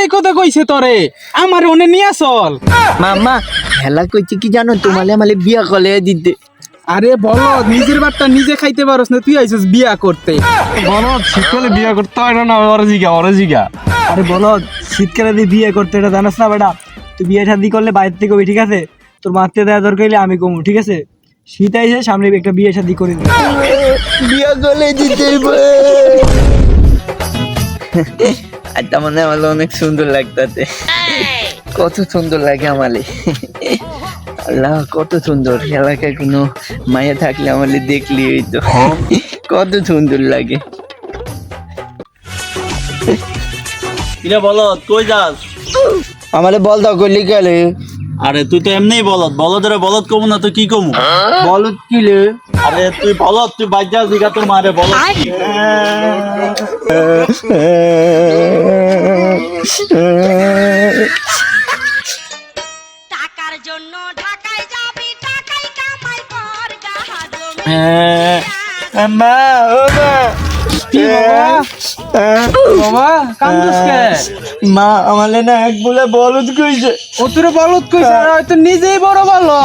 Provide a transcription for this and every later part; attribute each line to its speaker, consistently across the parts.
Speaker 1: এই কথা কইছে তোরে আমার ওনে নিয়া চল।
Speaker 2: মামা হেলা কইছে কি জানো তোমালে আমালে বিয়া কলে দিতে।
Speaker 1: আরে বলো নিজের বাটটা নিজে খাইতে পারোস না, তুই আইছিস বিয়া করতে।
Speaker 3: বলো শীতকালে বিয়ে করতে হয় না, ওরা জিগা।
Speaker 4: আরে বলো শীতকালে দিয়ে বিয়ে করতে এটা জানাস না বেটা? তুই বিয়ে শাদি করলে বাইরে থেকে কবি, ঠিক আছে? তোর মারতে দেওয়া দরকার হলে আমি কমু, ঠিক আছে? শীত আইসে সামনে একটা বিয়ে শাদি করে দিবি।
Speaker 2: বিয়া কলে দিতে আচ্ছা মানে আমার অনেক সুন্দর লাগতাছে, কত সুন্দর লাগে আমালে। আল্লাহ কত সুন্দর, এলাকায় কোনো মায়া থাকলে আমালে দেখলি তো কত সুন্দর লাগে।
Speaker 5: কিরে বলদ কই যাস?
Speaker 2: আমালে বল দাও কইলি গেলে।
Speaker 5: আরে তুই তো এমনিই বলদের বলদ কমু না তো কি কমু?
Speaker 2: বলত কিলে?
Speaker 5: আরে তুই বলদ, তুই বাজ্যা দিঘা তোর মারে বলদ কি?
Speaker 6: টাকার জন্য ঢাকায় যাবি, টাকাই কামাই কর গাহা জমি।
Speaker 2: মা ও মা,
Speaker 1: কি বাবা বাবা কান্দুস কে?
Speaker 2: মা আমালে না এক বলে বলত কইছে।
Speaker 1: ও তোরে বলত কইছে, আর হয়তো নিজেই বড় বলো।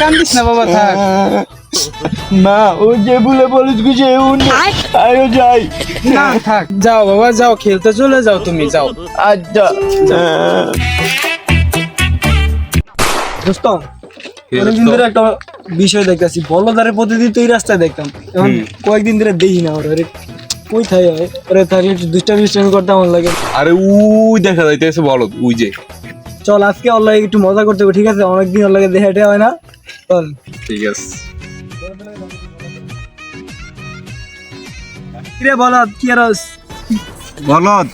Speaker 1: কান্দিস না বাবা, থাক।
Speaker 2: মা ও যে বলে বলত কইছে আয়ো যাই।
Speaker 1: না থাক, যাও বাবা যাও, খেলতে চলে যাও, তুমি যাও।
Speaker 2: আচ্ছা
Speaker 4: দোস্ত অনেকদিন ধরে একটা বিষয় দেখতেছি, বলদারে প্রতিদিন তো এই রাস্তায় দেখতাম, এখন কয়েকদিন ধরে দেখি না। ওরে কই থাকে ওরে থাকলে একটু দুষ্টামি করতে আমার লাগে।
Speaker 3: আরে উই দেখা যাইতেছে বলো উই যে।
Speaker 4: চল আজকে ওর লাগে একটু মজা করতে হবে, ঠিক আছে? অনেকদিন ওর লাগে দেখা হয় না, চল।
Speaker 3: ঠিক আছে।
Speaker 4: কিরে বলদ কি আর
Speaker 3: বলদ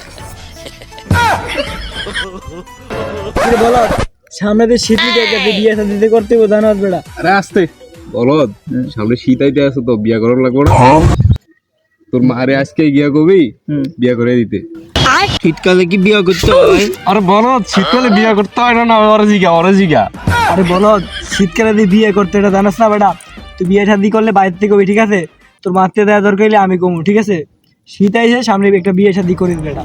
Speaker 4: কিরে বলদ, সামনে দিয়ে শীত দেখে বিয়ে শাদি করতে হবে, জানাস বেড়া?
Speaker 3: আরে আসতে বলদ, সামনে শীত আইতে আছে তো বিয়া করার লাগবে না। তোর মারে আজকে গিয়া কবি বিয়া করে দিতে।
Speaker 2: শীতকালে কি বিয়া করতে হয়?
Speaker 3: আরে বলদ শীতকালে বিয়া করতে হয় না, ওরা জিগা।
Speaker 4: আরে বলদ শীতকালে দিয়ে বিয়ে করতে এটা জানাস না বেটা? তুই বিয়ে শাদি করলে বাইরে থেকে কবি, ঠিক আছে? তোর মারতে দেওয়া দরকার হলে আমি কমু, ঠিক আছে? শীত আইসে সামনে একটা বিয়ে শাদি করে দিবে বেটা।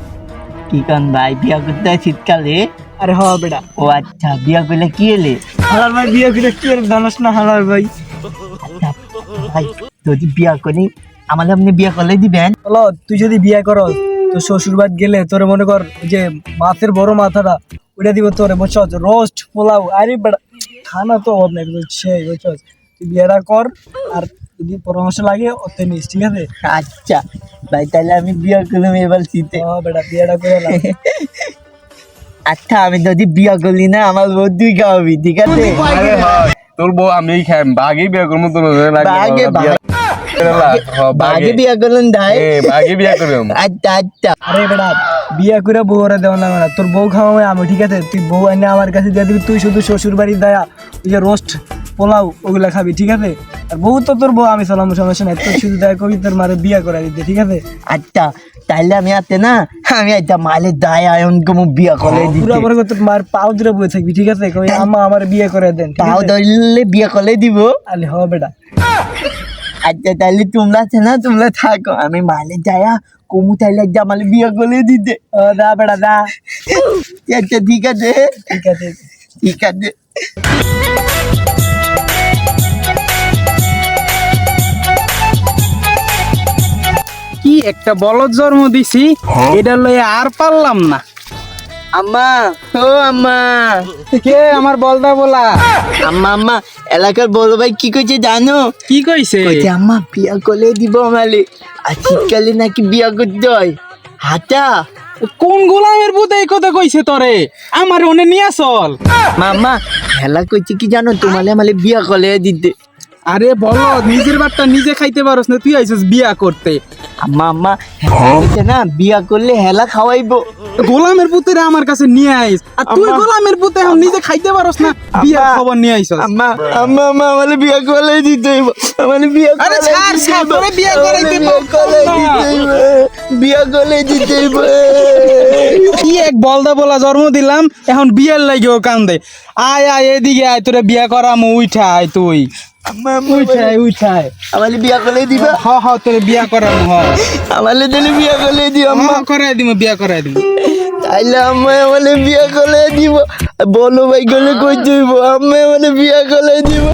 Speaker 2: কি কান ভাই বিয়া করতে হয় শীতকালে?
Speaker 4: আরে হ বেটা,
Speaker 2: ও আচ্ছা বিয়া করলে কি এলে?
Speaker 4: হালার ভাই বিয়ে করে কি আর জানাস না হালার ভাই?
Speaker 2: আচ্ছা ভাই যদি বিয়া করি আমাদের আপনি বিয়া করলে দিবেন?
Speaker 4: বলদ তুই যদি বিয়ে করস তো শ্বশুরবাড়ি গেলে তোরে মনে কর যে মাছের বড় মাথাটা ওইটা দিব তোরে, বুঝছস? রোস্ট পোলাও, আরে বেটা খানা তো অভাব নাই, বুঝছিস? বুঝছস? তুই বিয়েটা কর, আর যদি পরামর্শ লাগে ওতে নিস, ঠিক আছে?
Speaker 2: আচ্ছা ভাই তাহলে আমি বিয়া করলাম এবার শীতে।
Speaker 4: হ বেটা বিয়েটা করে লাও।
Speaker 2: আচ্ছা আমি যদি বিয়া করলি না আমার বউ তুই খাওয়াবি, ঠিক আছে?
Speaker 3: আরে হয় তোর বউ আমি খাই, বাঘে বিয়া করবো তোর
Speaker 2: বাগে বিয়া করলেন ভাই?
Speaker 3: বাঘে বিয়া করলাম।
Speaker 2: আচ্ছা আচ্ছা
Speaker 4: আরে বেটা বিয়ে করে বউ ওরা দেওয়া লাগবে না, তোর বউ খাওয়াবে আমি, ঠিক আছে? তুই বউ এনে আমার কাছে দিয়ে দিবি, তুই শুধু শ্বশুর বাড়ির দেয়া ওই যে রোস্ট পোলাও ওগুলা খাবি, ঠিক আছে? আর বউ তো তোর বউ আমি চালাম, সমস্যা নাই, তোর শুধু দয়া কবি তোর মারে বিয়ে করে দিতে, ঠিক আছে?
Speaker 2: আচ্ছা তাহলে আমি আতে না আমি একটা মালে দায় আয়ন কমু বিয়া করে দিতে।
Speaker 4: পুরো করে তোর মার পাও ধরে বসে থাকবি, ঠিক আছে? কবি আম্মা আমার বিয়ে করে দেন, ঠিক
Speaker 2: তাও
Speaker 4: আছে?
Speaker 2: ধরলে বিয়া করে দিব।
Speaker 4: আলে হ বেটা।
Speaker 2: আচ্ছা তাহলে তোমরা আছে না, তোমরা থাকো, আমি মালে যায়া কমু তাইলে একটা মালে বিয়া করে দিতে।
Speaker 4: ও দা বেটা দা।
Speaker 2: আচ্ছা ঠিক আছে
Speaker 4: ঠিক আছে।
Speaker 2: ঠিক আছে।
Speaker 1: কি একটা বলদ জন্ম দিছি, এটা লয়ে আর পারলাম না।
Speaker 2: আম্মা ও আম্মা,
Speaker 1: কে আমার বলদা বলা?
Speaker 2: আম্মা আম্মা এলাকার বড় ভাই কি কইছে জানো?
Speaker 1: কি কইছে?
Speaker 2: কইছে আম্মা বিয়া করে দিব আমালে, আর শীতকালে নাকি বিয়া করতে হয়। হাতা
Speaker 1: কোন গোলামের পুতে এই কথা কইছে তোরে আমার ওনে নিয়া চল।
Speaker 2: মামা হেলা কইছে কি জানো তোমালে আমালে বিয়া করে দিতে।
Speaker 1: আরে বলো নিজের বাটটা নিজে খাইতে পারোস না, তুই আইছিস বিয়া করতে।
Speaker 2: আম্মা আম্মা কইছে না বিয়া করলে হেলা খাওয়াইবো।
Speaker 1: গোলামের পুতেরে আমার কাছে নিয়ে আইস, আর তুই গোলামের পুতে এখন নিজে খাইতে পারোস না, বিয়া খবর নিয়ে আইছস।
Speaker 2: আম্মা আম্মা আম্মা আমালে বিয়া করে দিতে হইব, আমালে বিয়া
Speaker 1: আরে ছাড় ছাড়, তোরে বিয়া করাইতে
Speaker 2: বিয়া করে দিতে হইব।
Speaker 1: কি এক বলদা বলা জন্ম দিলাম, এখন বিয়ের লাগেও কান্দে। আয় আয় এদিকে আয়, তোরে বিয়া করামু, উঠা আয় তুই।
Speaker 2: আম্মা আম্মা
Speaker 1: উঠায় উঠায়,
Speaker 2: আমালে বিয়া করে দিবা।
Speaker 1: হ হ তোরে বিয়া করামু, হ
Speaker 2: আমালে তাহলে বিয়া করে দিও আম্মা।
Speaker 1: করাই দিমু, বিয়া করাই দিমু।
Speaker 2: তাইলে আম্মাই আমারে বিয়া করে দিব। বলো ভাই গলে কই যাইব, আম্মাই আমারে বিয়া করে দিব।